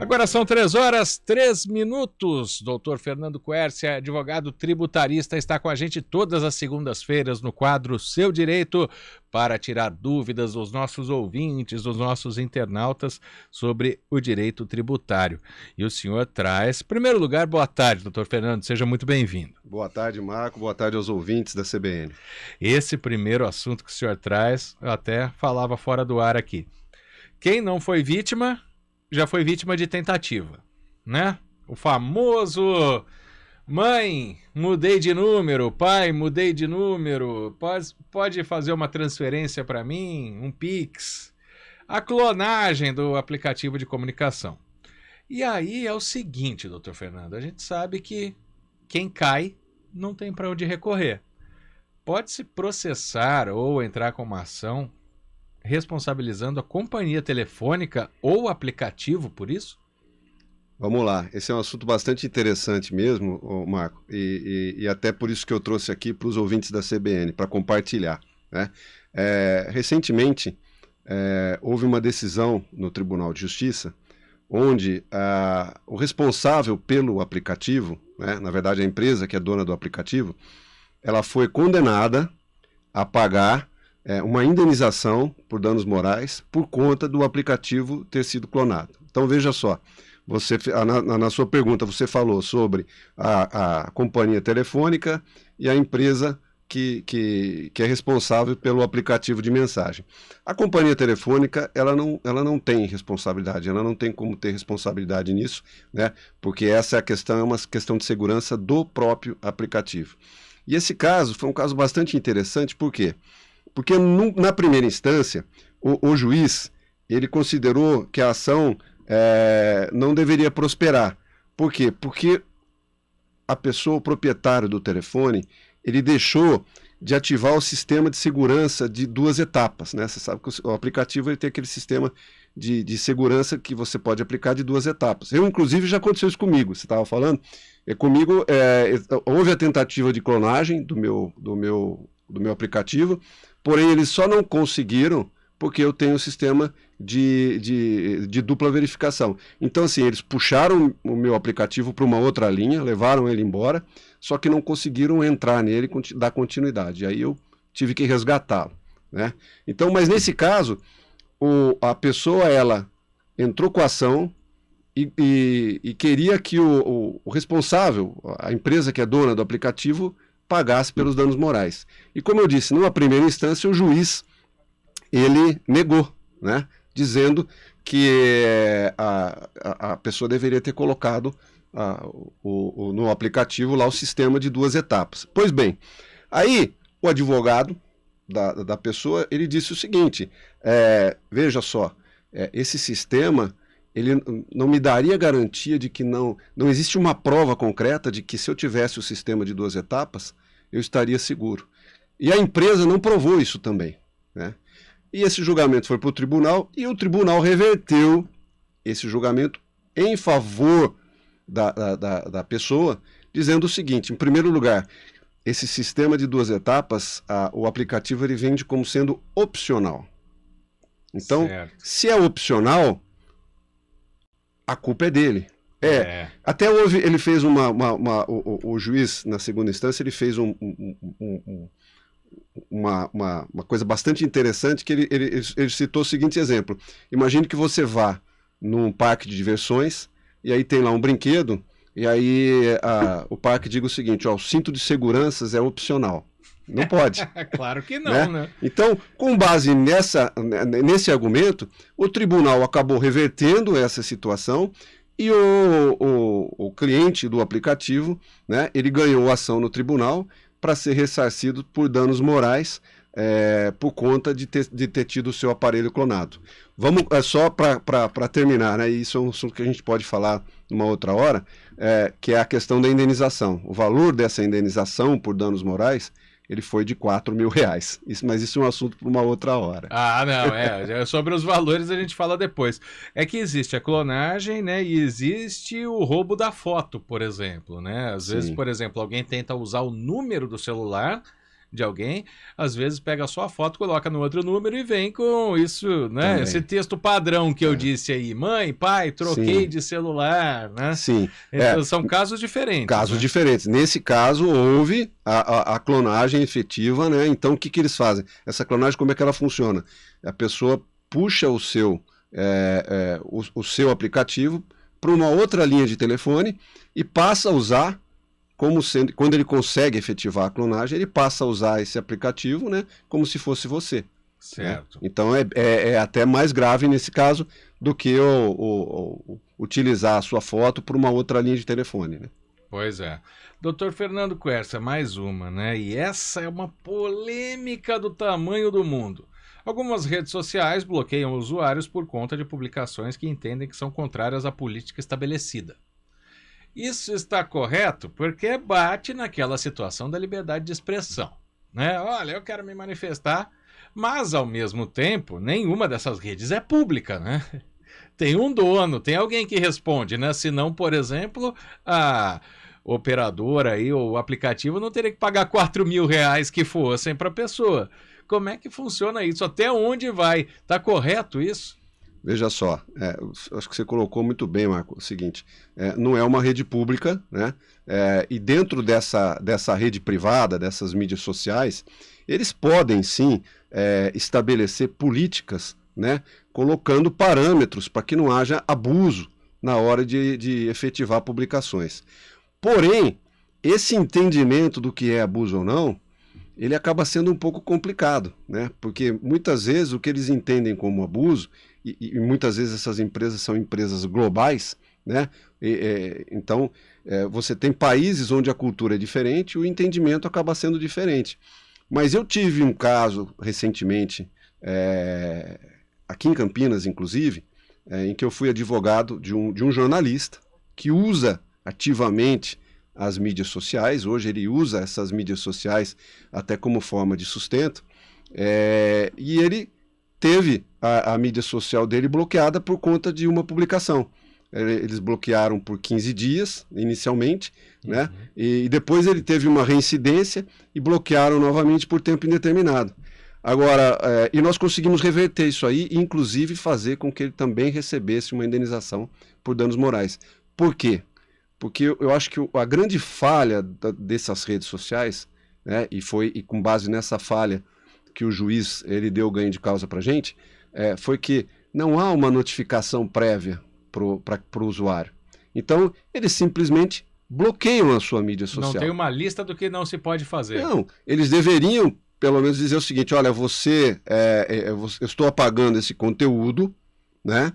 Agora são 3 horas, 3 minutos. Doutor Fernando Quercia, advogado tributarista, está com a gente todas as segundas-feiras no quadro Seu Direito, para tirar dúvidas dos nossos ouvintes, dos nossos internautas sobre o direito tributário. E o senhor traz... Em primeiro lugar, boa tarde, doutor Fernando, seja muito bem-vindo. Boa tarde, Marco, boa tarde aos ouvintes da CBN. Esse primeiro assunto que o senhor traz, eu até falava fora do ar aqui. Quem não foi vítima... já foi vítima de tentativa, né? O famoso mãe, mudei de número, pai, mudei de número, pode fazer uma transferência para mim, um Pix, a clonagem do aplicativo de comunicação. E aí é o seguinte, doutor Fernando, a gente sabe que quem cai não tem para onde recorrer. Pode-se processar ou entrar com uma ação responsabilizando a companhia telefônica ou aplicativo por isso? Vamos lá, esse é um assunto bastante interessante mesmo, Marco, e até por isso que eu trouxe aqui para os ouvintes da CBN, para compartilhar, né? Recentemente, houve uma decisão no Tribunal de Justiça, onde o responsável pelo aplicativo, né, na verdade a empresa que é dona do aplicativo, ela foi condenada a pagar uma indenização por danos morais por conta do aplicativo ter sido clonado. Então veja só, você, na sua pergunta você falou sobre a companhia telefônica e a empresa que é responsável pelo aplicativo de mensagem. A companhia telefônica ela não tem responsabilidade, ela não tem como ter responsabilidade nisso, né? Porque essa questão é uma questão de segurança do próprio aplicativo. E esse caso foi um caso bastante interessante, por quê? Porque na primeira instância, o juiz ele considerou que a ação não deveria prosperar. Por quê? Porque a pessoa, o proprietário do telefone, ele deixou de ativar o sistema de segurança de 2 etapas, né? Você sabe que o aplicativo ele tem aquele sistema de segurança que você pode aplicar de 2 etapas. Inclusive, já aconteceu isso comigo, você estava falando. Comigo, houve a tentativa de clonagem do meu aplicativo, porém eles só não conseguiram porque eu tenho um sistema de dupla verificação. Então, assim, eles puxaram o meu aplicativo para uma outra linha, levaram ele embora, só que não conseguiram entrar nele e dar continuidade. Aí eu tive que resgatá-lo, né? Então, mas nesse caso, a pessoa, ela entrou com a ação e queria que o responsável, a empresa que é dona do aplicativo, pagasse pelos danos morais. E como eu disse, numa primeira instância, o juiz ele negou, né, dizendo que a pessoa deveria ter colocado no aplicativo lá o sistema de 2 etapas. Pois bem, aí o advogado da pessoa, ele disse o seguinte, veja só, esse sistema ele não me daria garantia de que não existe uma prova concreta de que se eu tivesse o sistema de 2 etapas, eu estaria seguro. E a empresa não provou isso também, né? E esse julgamento foi para o tribunal e o tribunal reverteu esse julgamento em favor da pessoa, dizendo o seguinte, em primeiro lugar, esse sistema de 2 etapas, o aplicativo ele vende como sendo opcional. Então, certo. Se é opcional, a culpa é dele. Até ele fez o juiz, na segunda instância, ele fez uma coisa bastante interessante, que ele citou o seguinte exemplo. Imagine que você vá num parque de diversões, e aí tem lá um brinquedo, e aí o parque diga o seguinte, o cinto de segurança é opcional. Não pode. Claro que não, né? Então, com base nesse argumento, o tribunal acabou revertendo essa situação e o cliente do aplicativo, né, ele ganhou a ação no tribunal para ser ressarcido por danos morais por conta de ter tido o seu aparelho clonado. Vamos, só para terminar, né, isso é um assunto que a gente pode falar numa outra hora, que é a questão da indenização. O valor dessa indenização por danos morais, ele foi de R$4.000. Mas isso é um assunto para uma outra hora. Ah, não, sobre os valores a gente fala depois. É que existe a clonagem, né, e existe o roubo da foto, por exemplo, né? Às vezes, por exemplo, alguém tenta usar o número do celular de alguém, às vezes pega só a foto, coloca no outro número e vem com isso, né? Também. Esse texto padrão que eu disse aí, mãe, pai, troquei Sim. de celular, né? Sim. Então, são casos diferentes. Casos né? diferentes. Nesse caso, houve a clonagem efetiva, né? Então, o que eles fazem? Essa clonagem, como é que ela funciona? A pessoa puxa o seu aplicativo para uma outra linha de telefone e passa a usar, como sendo, quando ele consegue efetivar a clonagem, ele passa a usar esse aplicativo, né? Como se fosse você. Certo. Né? Então, é até mais grave nesse caso do que utilizar a sua foto por uma outra linha de telefone, né? Pois é. Doutor Fernando Quercia, mais uma, né? E essa é uma polêmica do tamanho do mundo. Algumas redes sociais bloqueiam usuários por conta de publicações que entendem que são contrárias à política estabelecida. Isso está correto porque bate naquela situação da liberdade de expressão, né? Olha, eu quero me manifestar, mas ao mesmo tempo, nenhuma dessas redes é pública, né? Tem um dono, tem alguém que responde, né? Senão, por exemplo, a operadora aí, ou o aplicativo não teria que pagar R$ 4.000 que fossem para a pessoa. Como é que funciona isso? Até onde vai? Tá correto isso? Veja só, acho que você colocou muito bem, Marco, o seguinte, não é uma rede pública, né? E dentro dessa rede privada, dessas mídias sociais, eles podem sim estabelecer políticas, né? Colocando parâmetros para que não haja abuso na hora de efetivar publicações. Porém, esse entendimento do que é abuso ou não, ele acaba sendo um pouco complicado, né? Porque muitas vezes o que eles entendem como abuso, e muitas vezes essas empresas são empresas globais, né? Então, você tem países onde a cultura é diferente e o entendimento acaba sendo diferente. Mas eu tive um caso recentemente, aqui em Campinas, inclusive, em que eu fui advogado de um jornalista que usa ativamente as mídias sociais. Hoje ele usa essas mídias sociais até como forma de sustento, e ele teve a mídia social dele bloqueada por conta de uma publicação. Eles bloquearam por 15 dias, inicialmente, né? E depois ele teve uma reincidência e bloquearam novamente por tempo indeterminado. Agora, e nós conseguimos reverter isso aí, inclusive fazer com que ele também recebesse uma indenização por danos morais. Por quê? Porque eu acho que a grande falha dessas redes sociais, né, e com base nessa falha que o juiz ele deu ganho de causa para a gente, foi que não há uma notificação prévia para o usuário. Então, eles simplesmente bloqueiam a sua mídia social. Não tem uma lista do que não se pode fazer. Não, eles deveriam pelo menos dizer o seguinte: olha, eu estou apagando esse conteúdo, né?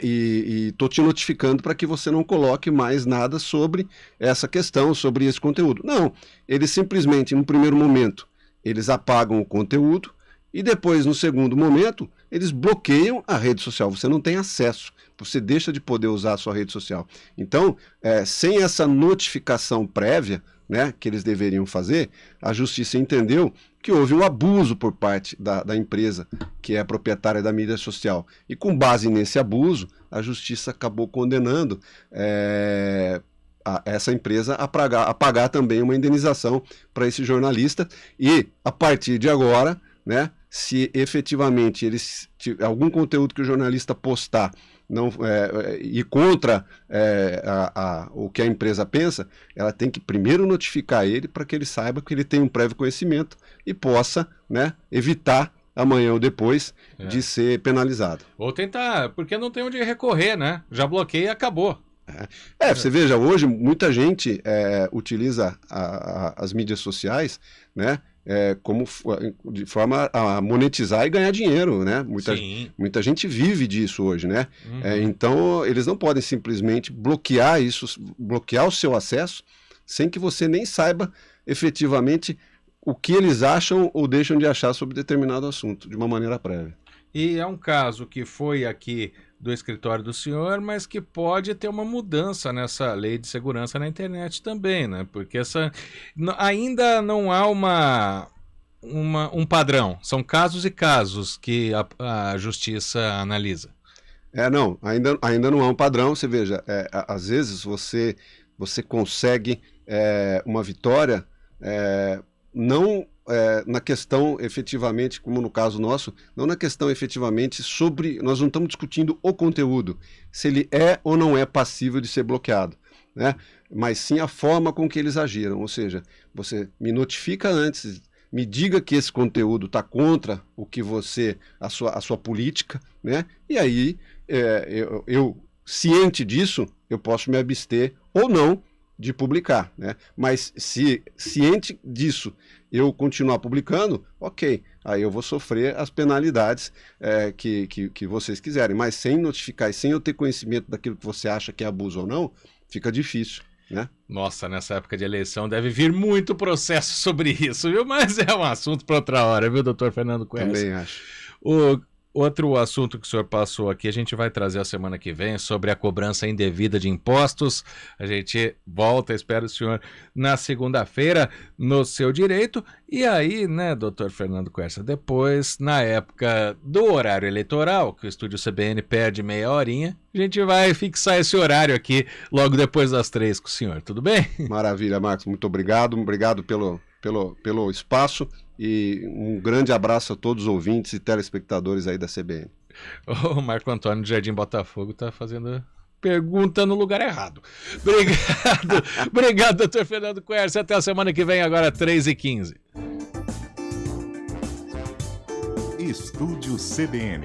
E estou te notificando para que você não coloque mais nada sobre essa questão, sobre esse conteúdo. Não, eles simplesmente, no primeiro momento, eles apagam o conteúdo e depois, no segundo momento, eles bloqueiam a rede social. Você não tem acesso, você deixa de poder usar a sua rede social. Então, sem essa notificação prévia, né, que eles deveriam fazer, a justiça entendeu que houve um abuso por parte da empresa que é a proprietária da mídia social. E com base nesse abuso, a justiça acabou condenando essa empresa a pagar também uma indenização para esse jornalista. E, a partir de agora, né, se efetivamente algum conteúdo que o jornalista postar e contra o que a empresa pensa, ela tem que primeiro notificar ele para que ele saiba que ele tem um prévio conhecimento e possa, né, evitar amanhã ou depois de ser penalizado. Ou tentar, porque não tem onde recorrer, né? Já bloqueia e acabou. Você veja, hoje muita gente utiliza as mídias sociais, né, de forma a monetizar e ganhar dinheiro, né? Muita gente vive disso hoje, né? Então, eles não podem simplesmente bloquear o seu acesso, sem que você nem saiba efetivamente o que eles acham ou deixam de achar sobre determinado assunto, de uma maneira prévia. E é um caso que foi aqui do escritório do senhor, mas que pode ter uma mudança nessa lei de segurança na internet também, né? Porque ainda não há um padrão. São casos e casos que a justiça analisa. Não, ainda não há um padrão. Você veja, às vezes você consegue uma vitória não na questão efetivamente, como no caso nosso, não na questão efetivamente sobre, nós não estamos discutindo o conteúdo, se ele é ou não é passível de ser bloqueado, né? Mas sim a forma com que eles agiram, ou seja, você me notifica antes, me diga que esse conteúdo está contra o que a sua política, né? E aí eu ciente disso, eu posso me abster ou não de publicar, né? Mas se ciente disso eu continuar publicando, ok, aí eu vou sofrer as penalidades que vocês quiserem, mas sem notificar e sem eu ter conhecimento daquilo que você acha que é abuso ou não, fica difícil, né? Nossa, nessa época de eleição deve vir muito processo sobre isso, viu? Mas é um assunto para outra hora, viu, doutor Fernando Quercia? Também acho. Outro assunto que o senhor passou aqui, a gente vai trazer a semana que vem sobre a cobrança indevida de impostos. A gente volta, espero o senhor na segunda-feira no seu direito. E aí, né, doutor Fernando Quercia, depois, na época do horário eleitoral, que o Estúdio CBN perde meia horinha, a gente vai fixar esse horário aqui logo depois das 3 com o senhor, tudo bem? Maravilha, Marcos, muito obrigado pelo espaço. E um grande abraço a todos os ouvintes e telespectadores aí da CBN. O Marco Antônio do Jardim Botafogo está fazendo pergunta no lugar errado. Obrigado, doutor Fernando Quercia. Até a semana que vem, agora 3h15. Estúdio CBN.